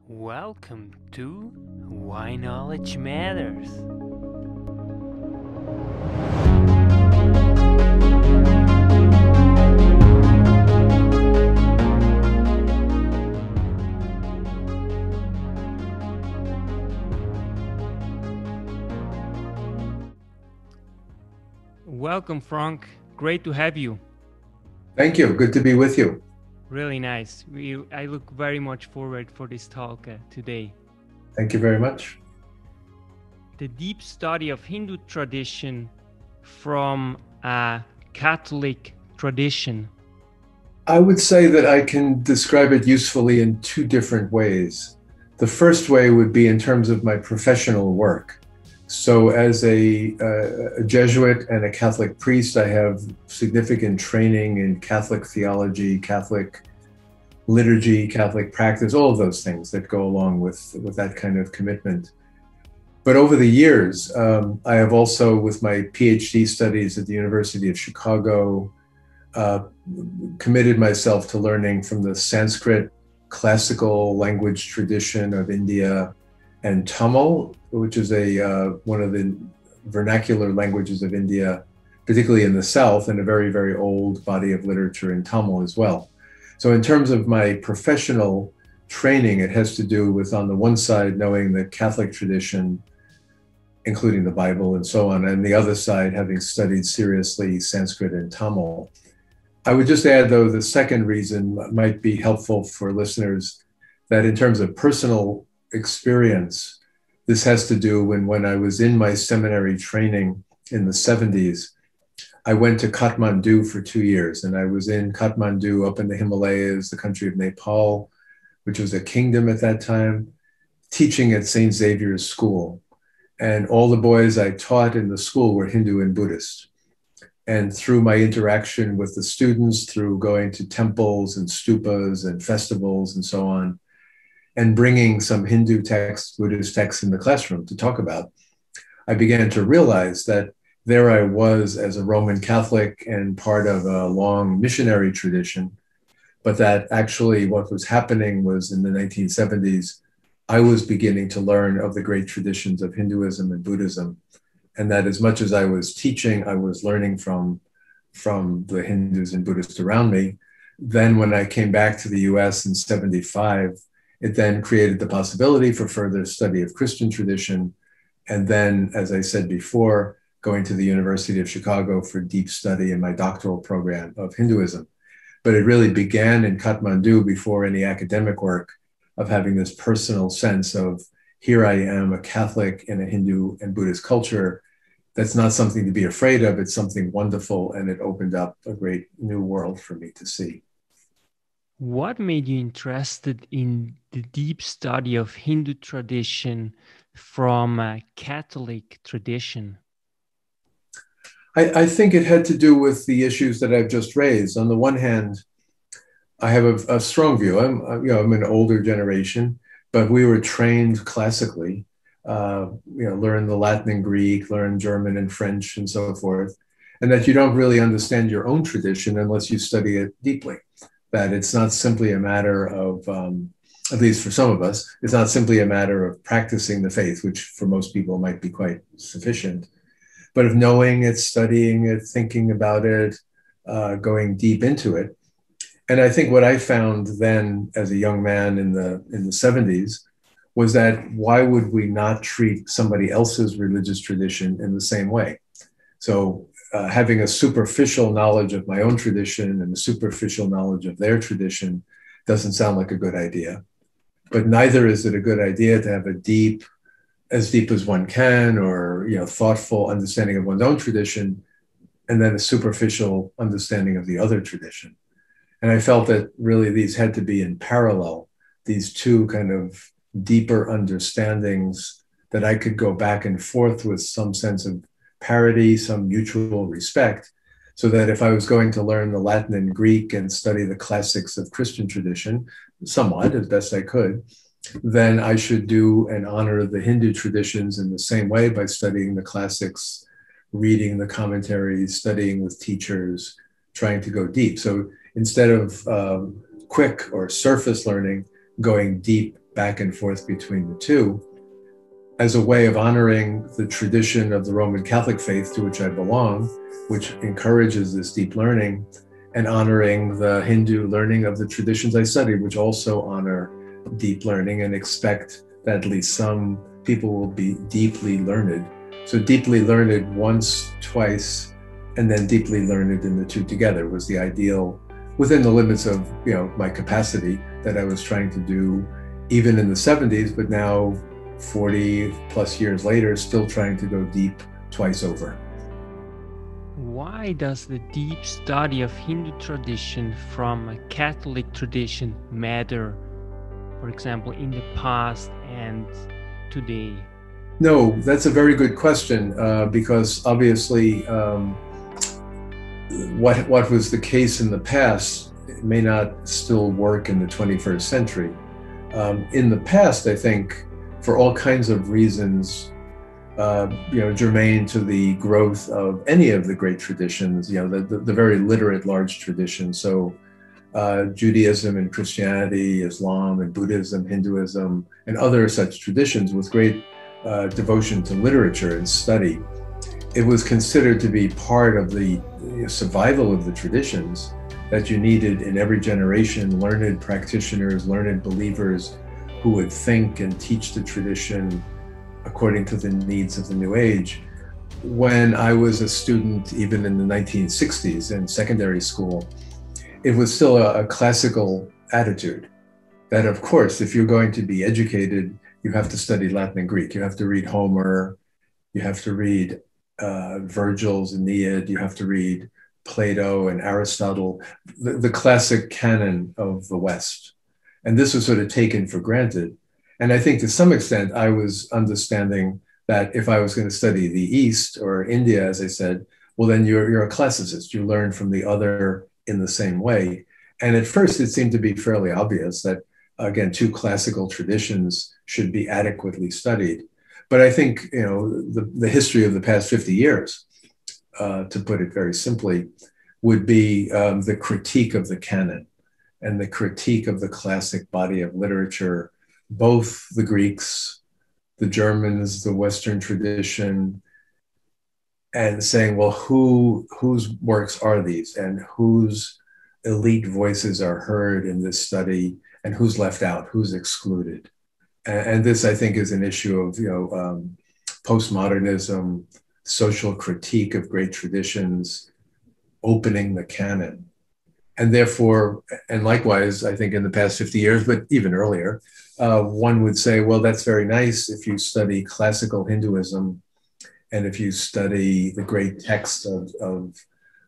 Welcome to Why Knowledge Matters. Welcome, Frank. Great to have you. Thank you. Good to be with you. Really nice. I look very much forward for this talk today. Thank you very much. The deep study of Hindu tradition from a Catholic tradition. I would say that I can describe it usefully in two different ways. The first way would be in terms of my professional work. So as a Jesuit and a Catholic priest, I have significant training in Catholic theology, Catholic liturgy, Catholic practice, all of those things that go along with that kind of commitment. But over the years, I have also, with my PhD studies at the University of Chicago, committed myself to learning from the Sanskrit classical language tradition of India and Tamil, which is one of the vernacular languages of India, particularly in the South, and a very, very old body of literature in Tamil as well. So in terms of my professional training, it has to do with, on the one side, knowing the Catholic tradition, including the Bible and so on, and the other side, having studied seriously Sanskrit and Tamil. I would just add, though, the second reason might be helpful for listeners, that in terms of personal experience, this has to do when I was in my seminary training in the 70s, I went to Kathmandu for 2 years, and I was in Kathmandu up in the Himalayas, the country of Nepal, which was a kingdom at that time, teaching at St. Xavier's School. And all the boys I taught in the school were Hindu and Buddhist. And through my interaction with the students, through going to temples and stupas and festivals and so on, and bringing some Hindu texts, Buddhist texts in the classroom to talk about, I began to realize that there I was as a Roman Catholic and part of a long missionary tradition, but that actually what was happening was in the 1970s, I was beginning to learn of the great traditions of Hinduism and Buddhism, and that as much as I was teaching, I was learning from the Hindus and Buddhists around me. Then when I came back to the US in 75, it then created the possibility for further study of Christian tradition. And then, as I said before, going to the University of Chicago for deep study in my doctoral program of Hinduism. But it really began in Kathmandu before any academic work, of having this personal sense of, here I am, a Catholic in a Hindu and Buddhist culture. That's not something to be afraid of. It's something wonderful. And it opened up a great new world for me to see. What made you interested in the deep study of Hindu tradition from a Catholic tradition? I think it had to do with the issues that I've just raised. On the one hand, I have a strong view. I'm an older generation, but we were trained classically. Learn the Latin and Greek, learn German and French and so forth, and that you don't really understand your own tradition unless you study it deeply. That it's not simply a matter of, at least for some of us, it's not simply a matter of practicing the faith, which for most people might be quite sufficient, but of knowing it, studying it, thinking about it, going deep into it. And I think what I found then as a young man in the 70s was that why would we not treat somebody else's religious tradition in the same way? So having a superficial knowledge of my own tradition and a superficial knowledge of their tradition doesn't sound like a good idea. But neither is it a good idea to have as deep as one can, or thoughtful understanding of one's own tradition, and then a superficial understanding of the other tradition. And I felt that really these had to be in parallel, these two kind of deeper understandings, that I could go back and forth with some sense of parity, some mutual respect, so that if I was going to learn the Latin and Greek and study the classics of Christian tradition, somewhat as best I could, then I should do and honor the Hindu traditions in the same way by studying the classics, reading the commentaries, studying with teachers, trying to go deep. So instead of quick or surface learning, going deep back and forth between the two as a way of honoring the tradition of the Roman Catholic faith to which I belong, which encourages this deep learning, and honoring the Hindu learning of the traditions I study, which also honor deep learning and expect that at least some people will be deeply learned. So deeply learned once, twice, and then deeply learned in the two together was the ideal within the limits of my capacity that I was trying to do even in the 70s, but now 40 plus years later, still trying to go deep twice over. Why does the deep study of Hindu tradition from a Catholic tradition matter, for example, in the past and today? No, that's a very good question, because obviously what was the case in the past may not still work in the 21st century. In the past, I think, for all kinds of reasons, germane to the growth of any of the great traditions, the very literate large traditions. So Judaism and Christianity, Islam and Buddhism, Hinduism, and other such traditions with great devotion to literature and study. It was considered to be part of the survival of the traditions that you needed in every generation learned practitioners, learned believers who would think and teach the tradition according to the needs of the new age. When I was a student, even in the 1960s in secondary school, it was still a classical attitude that, of course, if you're going to be educated, you have to study Latin and Greek. You have to read Homer, you have to read Virgil's Aeneid, you have to read Plato and Aristotle, the classic canon of the West. And this was sort of taken for granted. And I think to some extent, I was understanding that if I was going to study the East or India, as I said, well, then you're a classicist. You learn from the other in the same way. And at first, it seemed to be fairly obvious that, again, two classical traditions should be adequately studied. But I think, the history of the past 50 years, to put it very simply, would be the critique of the canon and the critique of the classic body of literature, both the Greeks, the Germans, the Western tradition, and saying, well, whose works are these and whose elite voices are heard in this study and who's left out, who's excluded. And this, I think, is an issue of, postmodernism, social critique of great traditions, opening the canon. And therefore, and likewise, I think in the past 50 years, but even earlier, one would say, well, that's very nice if you study classical Hinduism and if you study the great texts of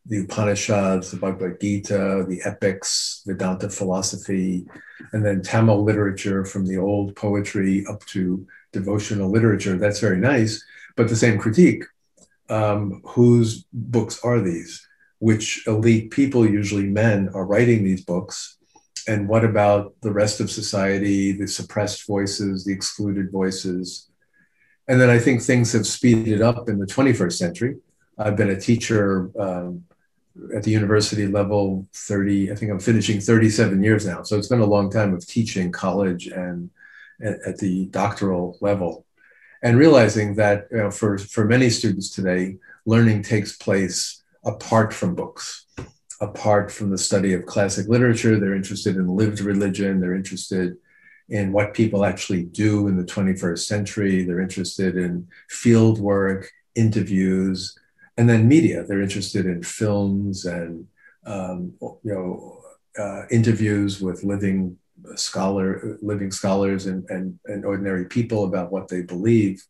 the Upanishads, the Bhagavad Gita, the epics, Vedanta philosophy, and then Tamil literature from the old poetry up to devotional literature. That's very nice, but the same critique. Whose books are these? Which elite people, usually men, are writing these books? And what about the rest of society, the suppressed voices, the excluded voices? And then I think things have speeded up in the 21st century. I've been a teacher at the university level I think I'm finishing 37 years now. So it's been a long time of teaching college and at the doctoral level. And realizing that for many students today, learning takes place apart from books, apart from the study of classic literature. They're interested in lived religion. They're interested in what people actually do in the 21st century. They're interested in field work, interviews, and then media. They're interested in films and interviews with living scholars and ordinary people about what they believe.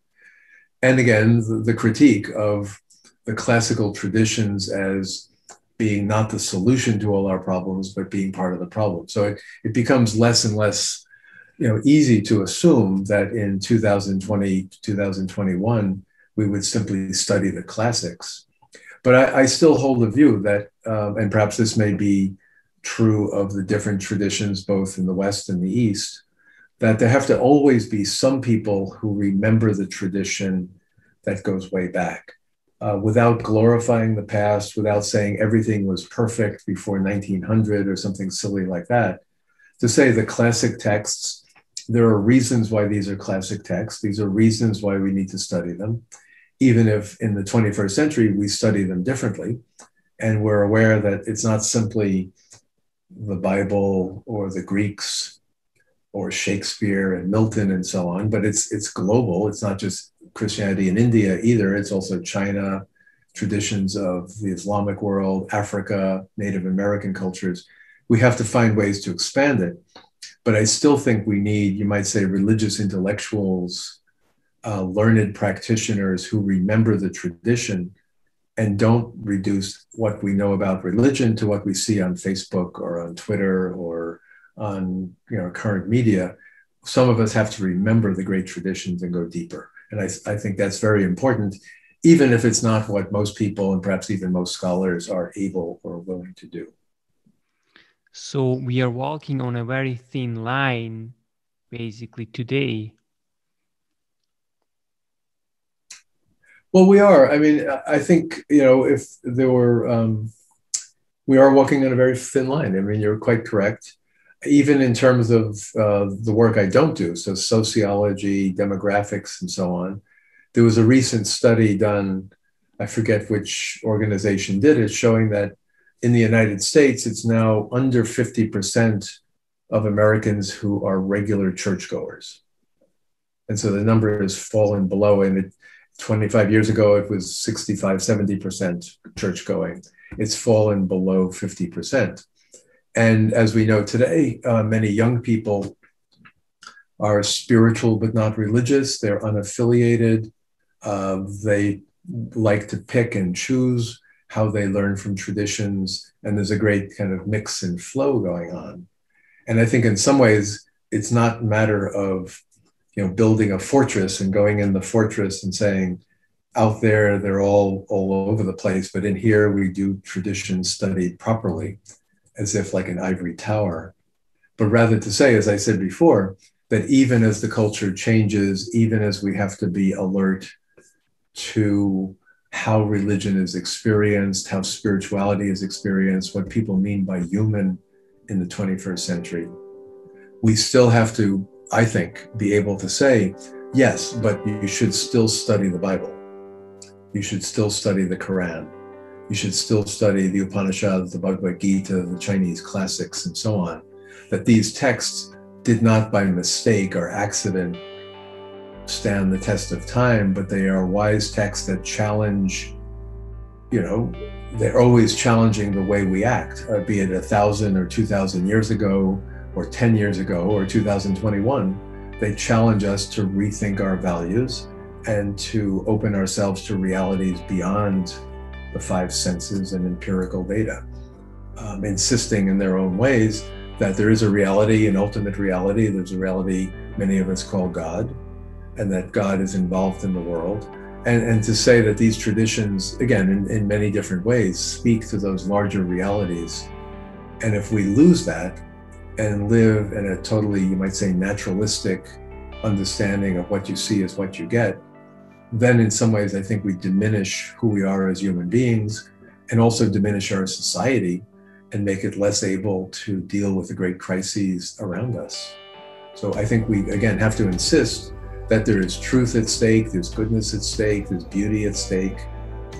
And again, the critique of the classical traditions as being not the solution to all our problems, but being part of the problem. So it becomes less and less easy to assume that in 2020, 2021, we would simply study the classics. But I still hold the view that, and perhaps this may be true of the different traditions, both in the West and the East, that there have to always be some people who remember the tradition that goes way back, without glorifying the past, without saying everything was perfect before 1900 or something silly like that, to say the classic texts there are reasons why these are classic texts. These are reasons why we need to study them, even if in the 21st century we study them differently. And we're aware that it's not simply the Bible or the Greeks or Shakespeare and Milton and so on, but it's global. It's not just Christianity in India either. It's also China, traditions of the Islamic world, Africa, Native American cultures. We have to find ways to expand it. But I still think we need, you might say, religious intellectuals, learned practitioners who remember the tradition and don't reduce what we know about religion to what we see on Facebook or on Twitter or on current media. Some of us have to remember the great traditions and go deeper. And I think that's very important, even if it's not what most people and perhaps even most scholars are able or willing to do. So we are walking on a very thin line, basically, today. Well, we are. I mean, I think, if there were, we are walking on a very thin line. I mean, you're quite correct. Even in terms of the work I don't do, so sociology, demographics, and so on. There was a recent study done, I forget which organization did it, showing that in the United States, it's now under 50% of Americans who are regular churchgoers. And so the number has fallen below, and 25 years ago, it was 65, 70% church-going. It's fallen below 50%. And as we know today, many young people are spiritual but not religious. They're unaffiliated. They like to pick and choose how they learn from traditions. And there's a great kind of mix and flow going on. And I think in some ways, it's not a matter of building a fortress and going in the fortress and saying, out there, they're all over the place. But in here, we do tradition studied properly, as if like an ivory tower. But rather to say, as I said before, that even as the culture changes, even as we have to be alert to how religion is experienced, how spirituality is experienced, what people mean by human in the 21st century, we still have to, I think, be able to say, yes, but you should still study the Bible. You should still study the Quran. You should still study the Upanishads, the Bhagavad Gita, the Chinese classics, and so on. That these texts did not by mistake or accident stand the test of time, but they are wise texts that challenge, they're always challenging the way we act, be it 1,000 or 2,000 years ago, or 10 years ago, or 2021. They challenge us to rethink our values and to open ourselves to realities beyond the five senses and empirical data, insisting in their own ways that there is a reality, an ultimate reality. There's a reality many of us call God, and that God is involved in the world. And to say that these traditions, again, in many different ways, speak to those larger realities. And if we lose that and live in a totally, you might say, naturalistic understanding of what you see is what you get, then in some ways, I think we diminish who we are as human beings and also diminish our society and make it less able to deal with the great crises around us. So I think we, again, have to insist that there is truth at stake, there's goodness at stake, there's beauty at stake,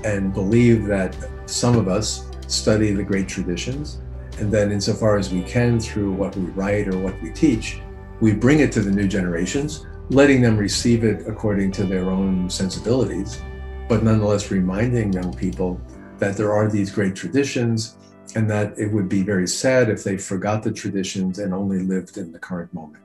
and believe that some of us study the great traditions. And then insofar as we can, through what we write or what we teach, we bring it to the new generations, letting them receive it according to their own sensibilities, but nonetheless reminding young people that there are these great traditions and that it would be very sad if they forgot the traditions and only lived in the current moment.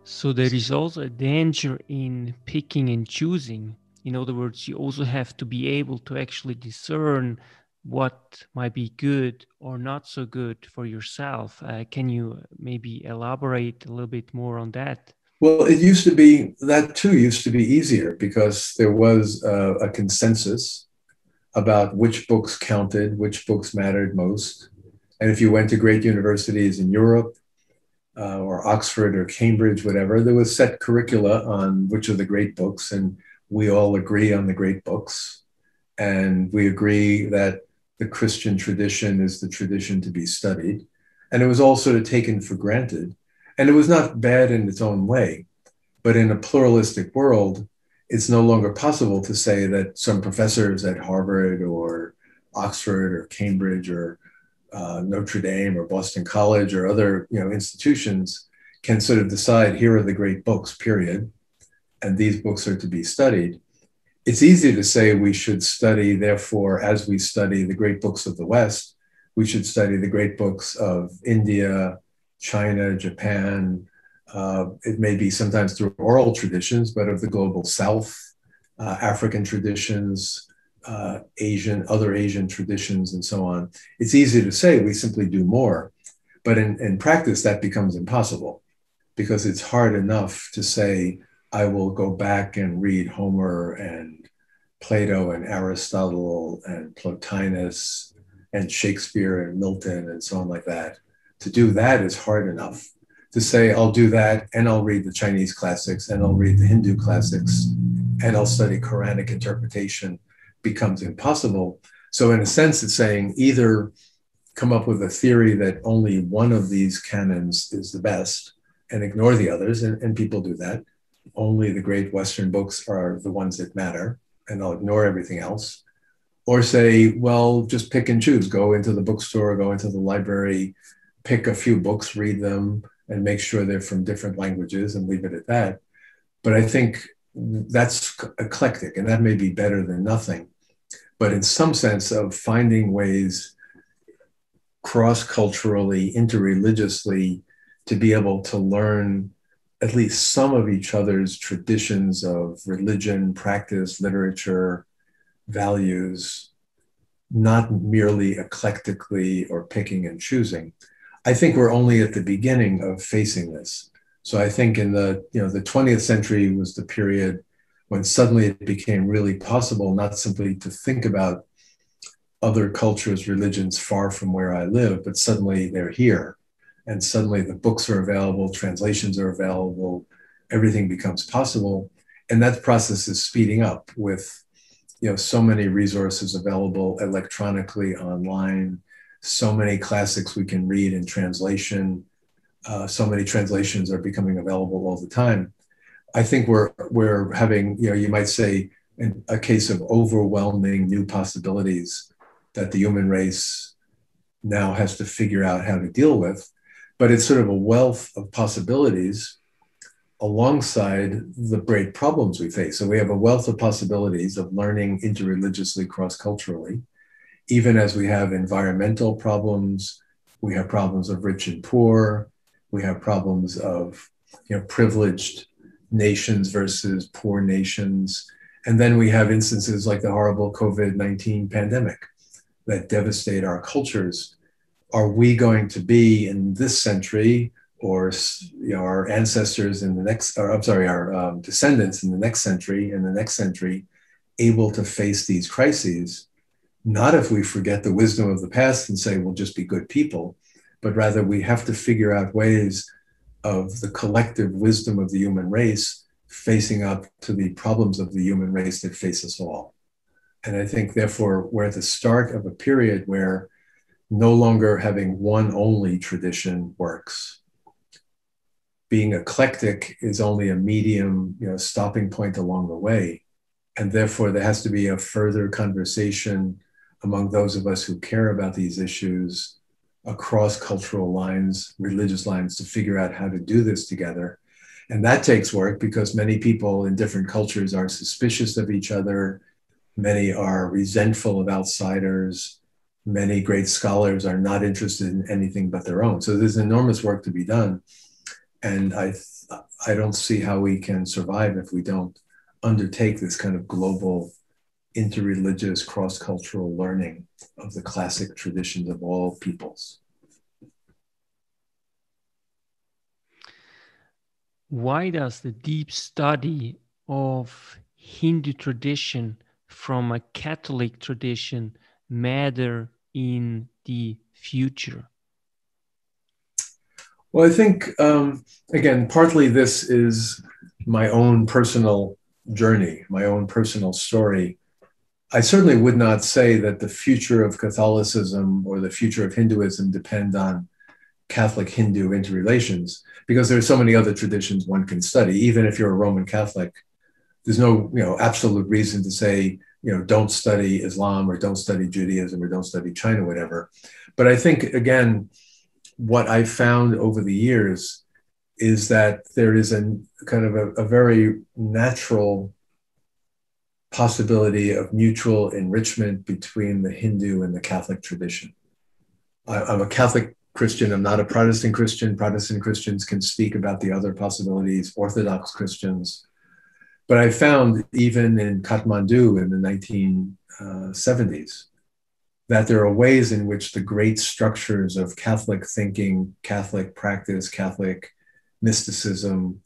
So there is also a danger in picking and choosing. In other words, you also have to be able to actually discern what might be good or not so good for yourself. Can you maybe elaborate a little bit more on that? Well, it used to be, that too used to be easier because there was a consensus about which books counted, which books mattered most. And if you went to great universities in Europe, or Oxford or Cambridge, whatever, there was set curricula on which are the great books, and we all agree on the great books. And we agree that the Christian tradition is the tradition to be studied. And it was all sort of taken for granted. And it was not bad in its own way. But in a pluralistic world, it's no longer possible to say that some professors at Harvard or Oxford or Cambridge or Notre Dame or Boston College or other institutions can sort of decide, here are the great books, period, and these books are to be studied. It's easy to say we should study, therefore, as we study the great books of the West, we should study the great books of India, China, Japan. It may be sometimes through oral traditions, but of the global South, African traditions, other Asian traditions, and so on. It's easy to say we simply do more, but in practice, that becomes impossible because it's hard enough to say, I will go back and read Homer and Plato and Aristotle and Plotinus and Shakespeare and Milton and so on like that. To do that is hard enough. To say, I'll do that and I'll read the Chinese classics and I'll read the Hindu classics and I'll study Quranic interpretation becomes impossible. So in a sense, it's saying either come up with a theory that only one of these canons is the best and ignore the others, and people do that. Only the great Western books are the ones that matter, and I'll ignore everything else. Or say, well, just pick and choose. Go into the bookstore, go into the library, pick a few books, read them, and make sure they're from different languages and leave it at that. But I think that's eclectic, and that may be better than nothing. But in some sense of finding ways cross-culturally, interreligiously, to be able to learn at least some of each other's traditions of religion, practice, literature, values, not merely eclectically or picking and choosing. I think we're only at the beginning of facing this. So I think in the 20th century was the period when suddenly it became really possible not simply to think about other cultures, religions far from where I live, but suddenly they're here. And suddenly the books are available, translations are available, everything becomes possible. And that process is speeding up with so many resources available electronically, online, so many classics we can read in translation, so many translations are becoming available all the time. I think we're having, you might say, a case of overwhelming new possibilities that the human race now has to figure out how to deal with. But it's sort of a wealth of possibilities alongside the great problems we face. So we have a wealth of possibilities of learning interreligiously, cross-culturally, even as we have environmental problems, we have problems of rich and poor, we have problems of privileged nations versus poor nations. And then we have instances like the horrible COVID-19 pandemic that devastate our cultures. Are we going to be in this century, or our ancestors in the next, or I'm sorry, our descendants in the next century and the next century, able to face these crises? Not if we forget the wisdom of the past and say we'll just be good people, but rather we have to figure out ways of the collective wisdom of the human race facing up to the problems of the human race that face us all. And I think, therefore, we're at the start of a period where no longer having one only tradition works. Being eclectic is only a medium, stopping point along the way. And therefore, there has to be a further conversation among those of us who care about these issues across cultural lines, religious lines, to figure out how to do this together. And that takes work because many people in different cultures are suspicious of each other. Many are resentful of outsiders. Many great scholars are not interested in anything but their own. So there's enormous work to be done. And I don't see how we can survive if we don't undertake this kind of global, interreligious, cross-cultural learning of the classic traditions of all peoples. Why does the deep study of Hindu tradition from a Catholic tradition matter in the future? Well, I think, again, partly this is my own personal journey, my own personal story. I certainly would not say that the future of Catholicism or the future of Hinduism depend on Catholic-Hindu interrelations, because there are so many other traditions one can study. Even if you're a Roman Catholic, there's no absolute reason to say, don't study Islam or don't study Judaism or don't study China, whatever. But I think, again, what I've found over the years is that there is a kind of a very natural possibility of mutual enrichment between the Hindu and the Catholic tradition. I'm a Catholic Christian. I'm not a Protestant Christian. Protestant Christians can speak about the other possibilities, Orthodox Christians. But I found even in Kathmandu in the 1970s that there are ways in which the great structures of Catholic thinking, Catholic practice, Catholic mysticism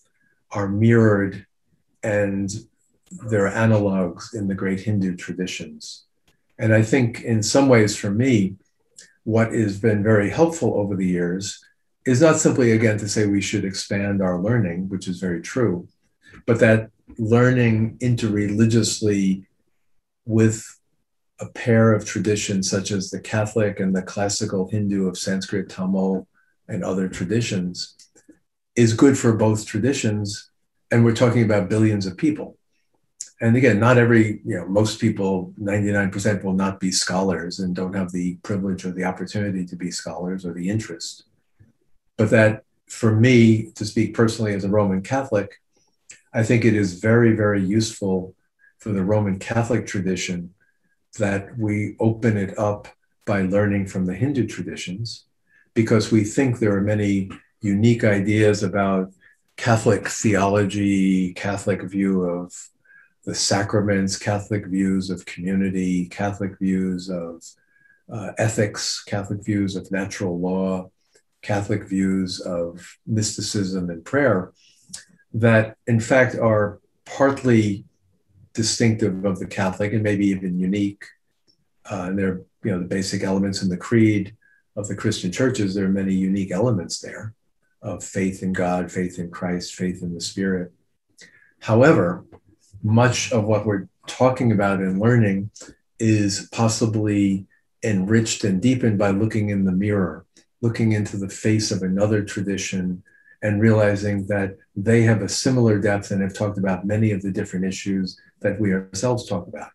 are mirrored, and there are analogs in the great Hindu traditions. And I think in some ways for me, what has been very helpful over the years is not simply, again, to say we should expand our learning, which is very true, but that learning interreligiously with a pair of traditions such as the Catholic and the classical Hindu of Sanskrit, Tamil, and other traditions is good for both traditions. And we're talking about billions of people. And again, not every, most people, 99% will not be scholars and don't have the privilege or the opportunity to be scholars or the interest. But that for me, to speak personally as a Roman Catholic, I think it is very, very useful for the Roman Catholic tradition that we open it up by learning from the Hindu traditions, because we think there are many unique ideas about Catholic theology, Catholic view of the sacraments, Catholic views of community, Catholic views of ethics, Catholic views of natural law, Catholic views of mysticism and prayer, that in fact are partly distinctive of the Catholic and maybe even unique. And they're, the basic elements in the creed of the Christian churches. There are many unique elements there of faith in God, faith in Christ, faith in the Spirit. However, much of what we're talking about and learning is possibly enriched and deepened by looking in the mirror, looking into the face of another tradition and realizing that they have a similar depth and have talked about many of the different issues that we ourselves talk about.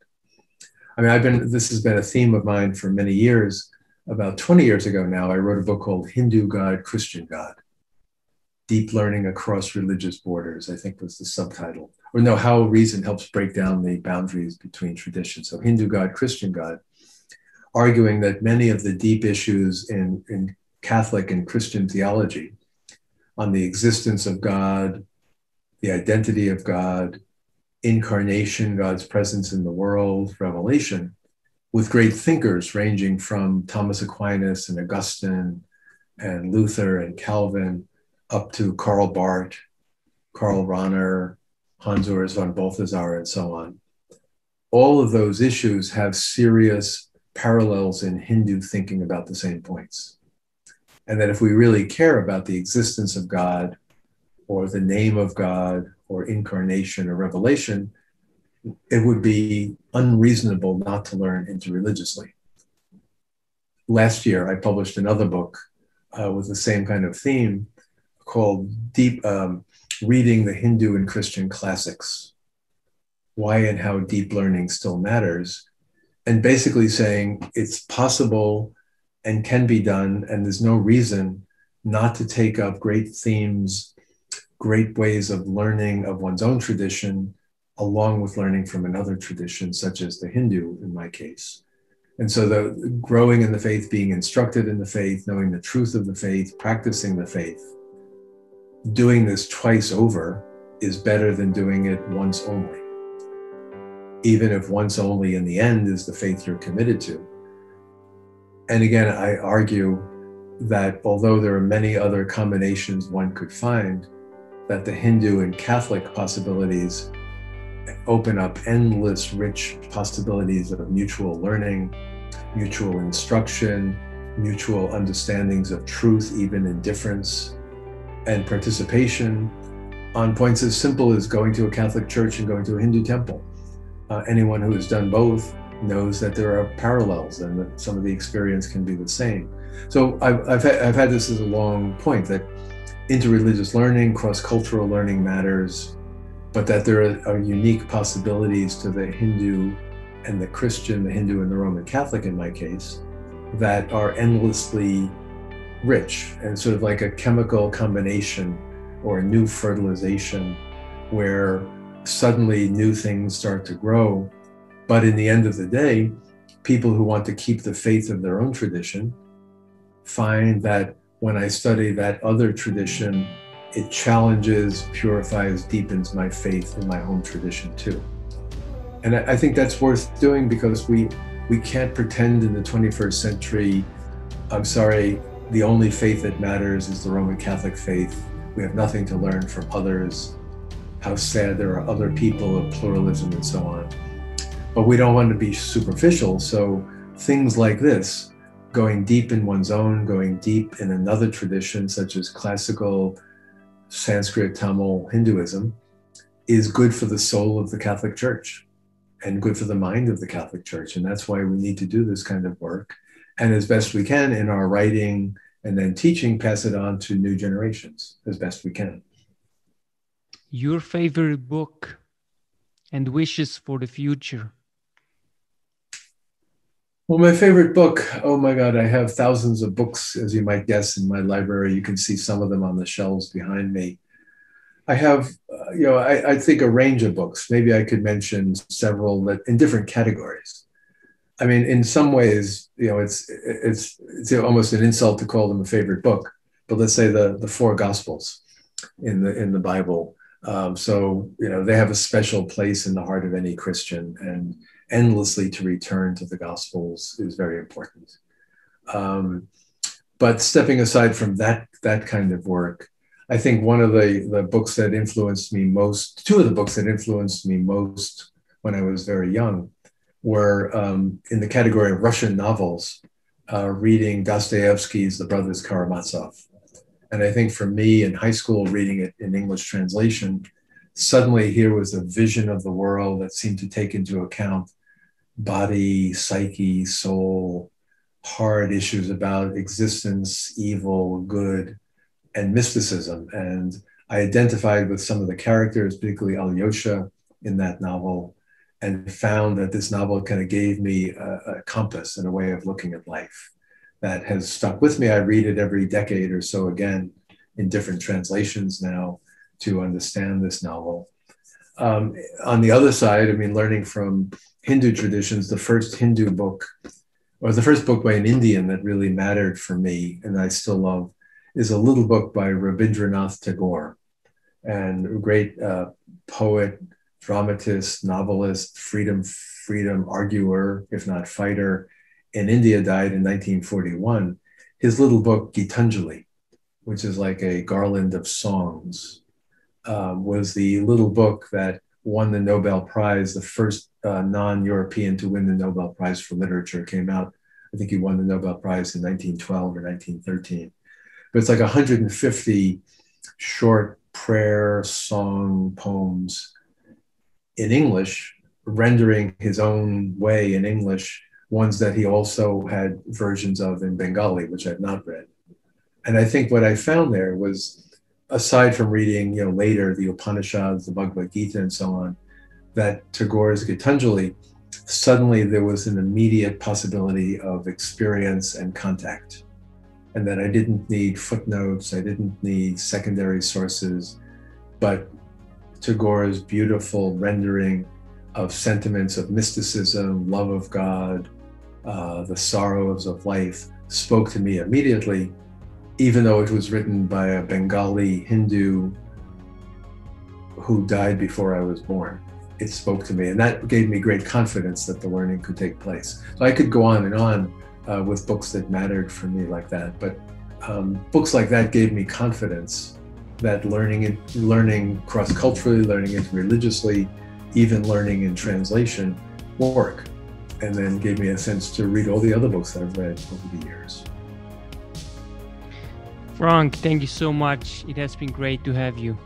I mean, this has been a theme of mine for many years. About 20 years ago now, I wrote a book called Hindu God, Christian God, Deep Learning Across Religious Borders, I think was the subtitle. Or no, How Reason Helps Break Down the Boundaries Between Traditions. So Hindu God, Christian God, arguing that many of the deep issues in Catholic and Christian theology on the existence of God, the identity of God, incarnation, God's presence in the world, revelation, with great thinkers ranging from Thomas Aquinas and Augustine and Luther and Calvin up to Karl Barth, Karl Rahner, Hans Urs von Balthasar, and so on. All of those issues have serious parallels in Hindu thinking about the same points. And that if we really care about the existence of God or the name of God or incarnation or revelation, it would be unreasonable not to learn interreligiously. Last year, I published another book with the same kind of theme called Reading the Hindu and Christian Classics, Why and How Deep Learning Still Matters, and basically saying it's possible and can be done, and there's no reason not to take up great themes, great ways of learning of one's own tradition, along with learning from another tradition, such as the Hindu in my case. And so the growing in the faith, being instructed in the faith, knowing the truth of the faith, practicing the faith, doing this twice over is better than doing it once only. Even if once only in the end is the faith you're committed to. And again, I argue that although there are many other combinations one could find, that the Hindu and Catholic possibilities open up endless rich possibilities of mutual learning, mutual instruction, mutual understandings of truth, even in difference, and participation on points as simple as going to a Catholic church and going to a Hindu temple. Anyone who has done both knows that there are parallels and that some of the experience can be the same. So I've had this as a long point, that interreligious learning, cross-cultural learning matters, but that there are unique possibilities to the Hindu and the Christian, the Hindu and the Roman Catholic in my case, that are endlessly rich, and sort of like a chemical combination or a new fertilization where suddenly new things start to grow. But in the end of the day, people who want to keep the faith of their own tradition find that when I study that other tradition, it challenges, purifies, deepens my faith in my home tradition too. And I think that's worth doing, because we can't pretend in the 21st century, I'm sorry, the only faith that matters is the Roman Catholic faith. We have nothing to learn from others. How sad there are other people of pluralism and so on. But we don't want to be superficial. So things like this, going deep in one's own, going deep in another tradition, such as classical Sanskrit, Tamil, Hinduism, is good for the soul of the Catholic Church and good for the mind of the Catholic Church. And that's why we need to do this kind of work. And as best we can in our writing and then teaching, pass it on to new generations as best we can. Your favorite book and wishes for the future? Well, my favorite book, oh my God, I have thousands of books, as you might guess, in my library. You can see some of them on the shelves behind me. I have, I think a range of books. Maybe I could mention several that in different categories. I mean, in some ways, it's almost an insult to call them a favorite book. But let's say the four Gospels in the Bible. So they have a special place in the heart of any Christian, and endlessly to return to the Gospels is very important. But stepping aside from that kind of work, I think one of the books that influenced me most, two of the books that influenced me most when I was very young, were in the category of Russian novels, reading Dostoevsky's The Brothers Karamazov. And I think for me in high school, reading it in English translation, suddenly here was a vision of the world that seemed to take into account body, psyche, soul, hard issues about existence, evil, good, and mysticism. And I identified with some of the characters, particularly Alyosha in that novel, and found that this novel kind of gave me a compass and a way of looking at life that has stuck with me. I read it every decade or so again in different translations now to understand this novel. On the other side, I mean, learning from Hindu traditions, the first Hindu book, or the first book by an Indian that really mattered for me, and I still love, is a little book by Rabindranath Tagore, and a great poet, dramatist, novelist, freedom arguer, if not fighter, in India, died in 1941. His little book, Gitanjali, which is like a garland of songs, was the little book that won the Nobel Prize, the first non-European to win the Nobel Prize for literature. Came out, I think he won the Nobel Prize in 1912 or 1913. But it's like 150 short prayer, song, poems in English, rendering his own way in English, ones that he also had versions of in Bengali, which I've not read. And I think what I found there was, aside from reading, later the Upanishads, the Bhagavad Gita, and so on, that Tagore's Gitanjali, suddenly there was an immediate possibility of experience and contact, and that I didn't need footnotes, I didn't need secondary sources, but Tagore's beautiful rendering of sentiments of mysticism, love of God, the sorrows of life spoke to me immediately, even though it was written by a Bengali Hindu who died before I was born. It spoke to me, and that gave me great confidence that the learning could take place. So I could go on and on with books that mattered for me like that, but books like that gave me confidence that learning cross-culturally, learning interreligiously, even learning in translation work, and then gave me a sense to read all the other books that I've read over the years. Frank, thank you so much. It has been great to have you.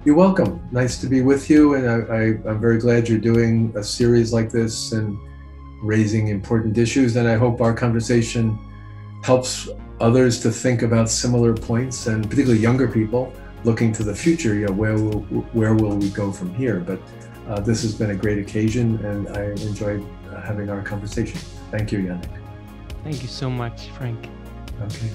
You're welcome. Nice to be with you, and I'm very glad you're doing a series like this and raising important issues, and I hope our conversation helps others to think about similar points, and particularly younger people looking to the future, where will we go from here? But this has been a great occasion, and I enjoyed having our conversation. Thank you, Yannick. Thank you so much, Frank. Okay.